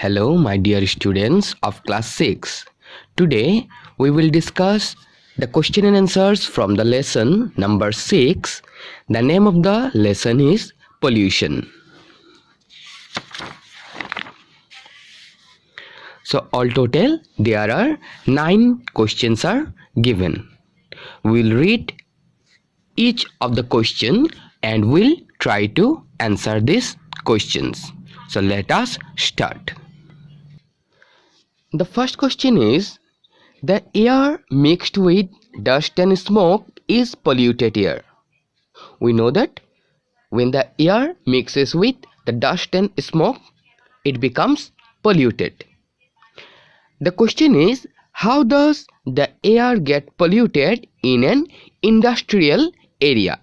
Hello, my dear students of class 6. Today we will discuss the question and answers from the lesson number 6. The name of the lesson is pollution. So all total there are 9 questions are given. We'll read each of the question and we'll try to answer these questions. So let us start. The first question is, the air mixed with dust and smoke is polluted air. We know that when the air mixes with the dust and smoke, it becomes polluted. The question is, how does the air get polluted in an industrial area?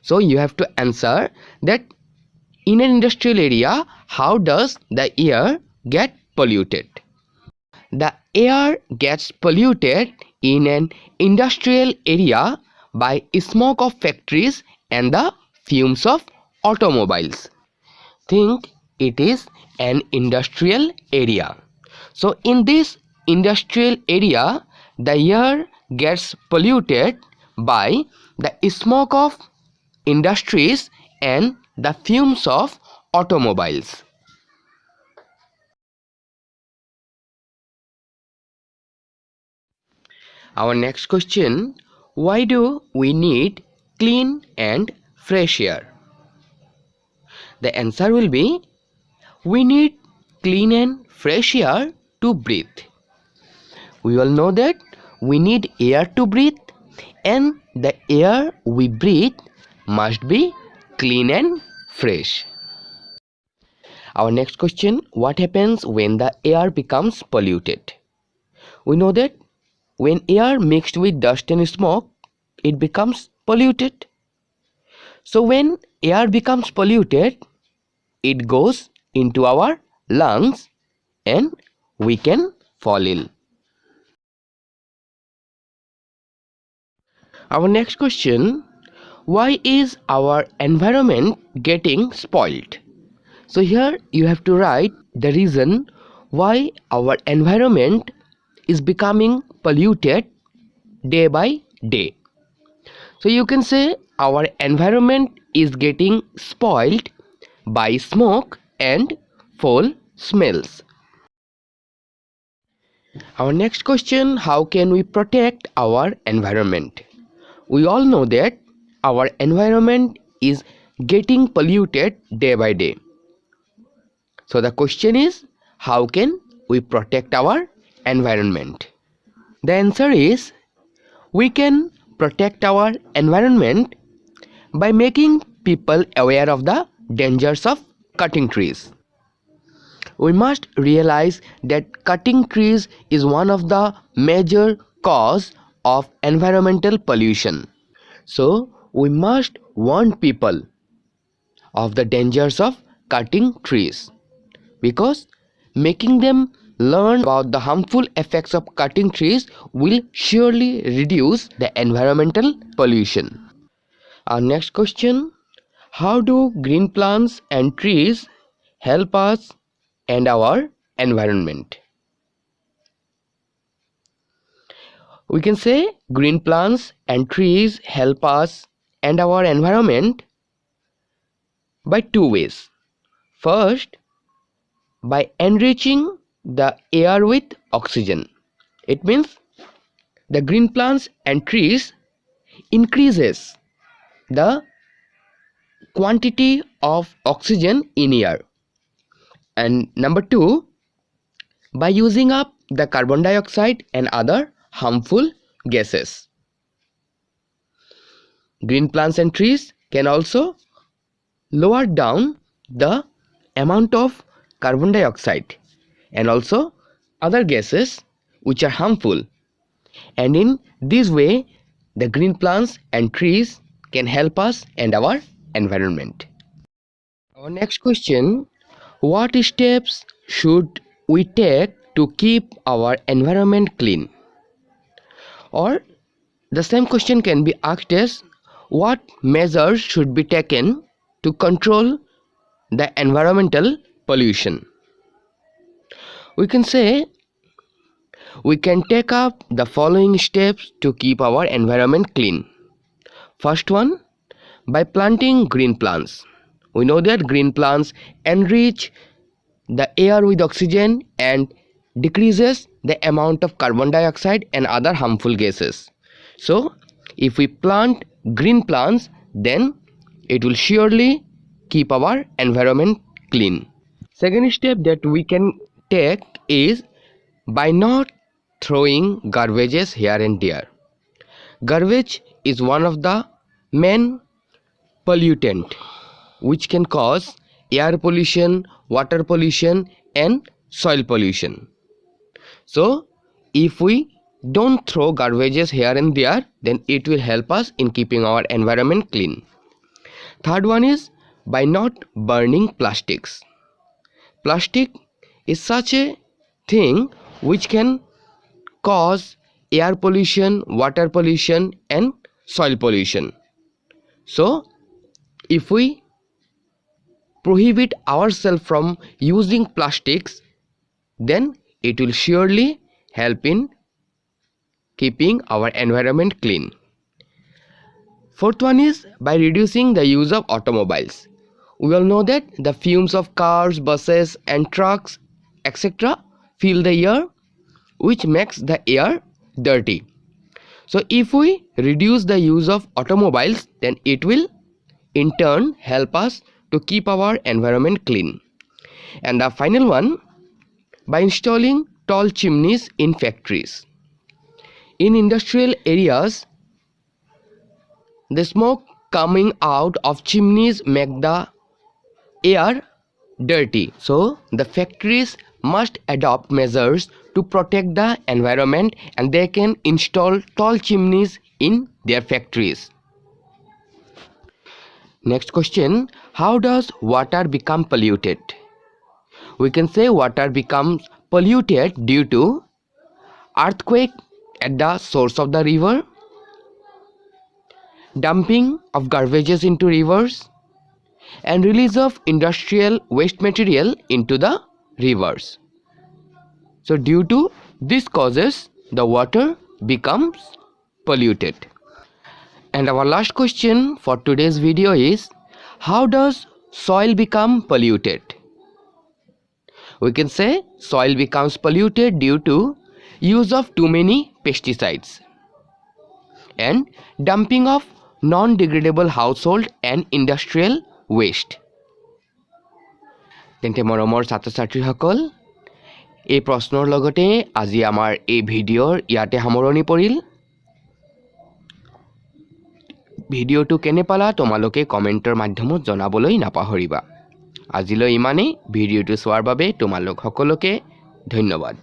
So you have to answer that in an industrial area, how does the air get polluted? The air gets polluted in an industrial area by smoke of factories and the fumes of automobiles. Think it is an industrial area. So in this industrial area, the air gets polluted by the smoke of industries and the fumes of automobiles. Our next question, why do we need clean and fresh air? The answer will be, we need clean and fresh air to breathe. We all know that we need air to breathe, and the air we breathe must be clean and fresh. Our next question, what happens when the air becomes polluted? We know that when air mixed with dust and smoke, it becomes polluted. So when air becomes polluted, it goes into our lungs and we can fall ill. Our next question, why is our environment getting spoiled? So here you have to write the reason why our environment is becoming polluted day by day. So you can say our environment is getting spoiled by smoke and foul smells. Our next question, how can we protect our environment? We all know that our environment is getting polluted day by day. So the question is, how can we protect our environment? The answer is, we can protect our environment by making people aware of the dangers of cutting trees. We must realize that cutting trees is one of the major cause of environmental pollution. So we must warn people of the dangers of cutting trees, because making them learn about the harmful effects of cutting trees will surely reduce the environmental pollution. Our next question, how do green plants and trees help us and our environment? We can say green plants and trees help us and our environment by two ways. First, by enriching the air with oxygen. It means the green plants and trees increases the quantity of oxygen in air. And number two, by using up the carbon dioxide and other harmful gases. Green plants and trees can also lower down the amount of carbon dioxide and also other gases which are harmful, and in this way the green plants and trees can help us and our environment. Our next question, what steps should we take to keep our environment clean? Or the same question can be asked as, what measures should be taken to control the environmental pollution? We can say we can take up the following steps to keep our environment clean. First one, by planting green plants. We know that green plants enrich the air with oxygen and decreases the amount of carbon dioxide and other harmful gases. So if we plant green plants, then it will surely keep our environment clean. Second step that we can take is by not throwing garbages here and there. Garbage is one of the main pollutant which can cause air pollution, water pollution and soil pollution. So if we don't throw garbages here and there, then it will help us in keeping our environment clean. Third one is by not burning plastics. Plastic is such a thing which can cause air pollution, water pollution and soil pollution. So if we prohibit ourselves from using plastics, then it will surely help in keeping our environment clean. Fourth one is by reducing the use of automobiles. We all know that the fumes of cars, buses and trucks etc. fill the air, which makes the air dirty. So if we reduce the use of automobiles, then it will in turn help us to keep our environment clean. And the final one, by installing tall chimneys in factories. In industrial areas, the smoke coming out of chimneys make the air dirty. So the factories must adopt measures to protect the environment and they can install tall chimneys in their factories. Next question, how does water become polluted? We can say water becomes polluted due to earthquake at the source of the river, dumping of garbages into rivers, and release of industrial waste material into the rivers. So due to these causes, the water becomes polluted. And our last question for today's video is, how does soil become polluted? We can say soil becomes polluted due to use of too many pesticides and dumping of non-degradable household and industrial waste. তেন্তে মৰমৰ ছাত্ৰ-ছাত্ৰীসকল, এই প্ৰশ্নৰ লগতে আজি আমাৰ এই ভিডিঅ'ৰ ইয়াতে সামৰণি পৰিল। ভিডিঅ'টো কেনে পালা তোমালোকে কমেন্টৰ মাধ্যমত জনাবলৈ নাপাহৰিবা। আজিলৈ ইমানেই। ভিডিঅ'টো চোৱাৰ বাবে তোমালোক সকলোকে ধন্যবাদ।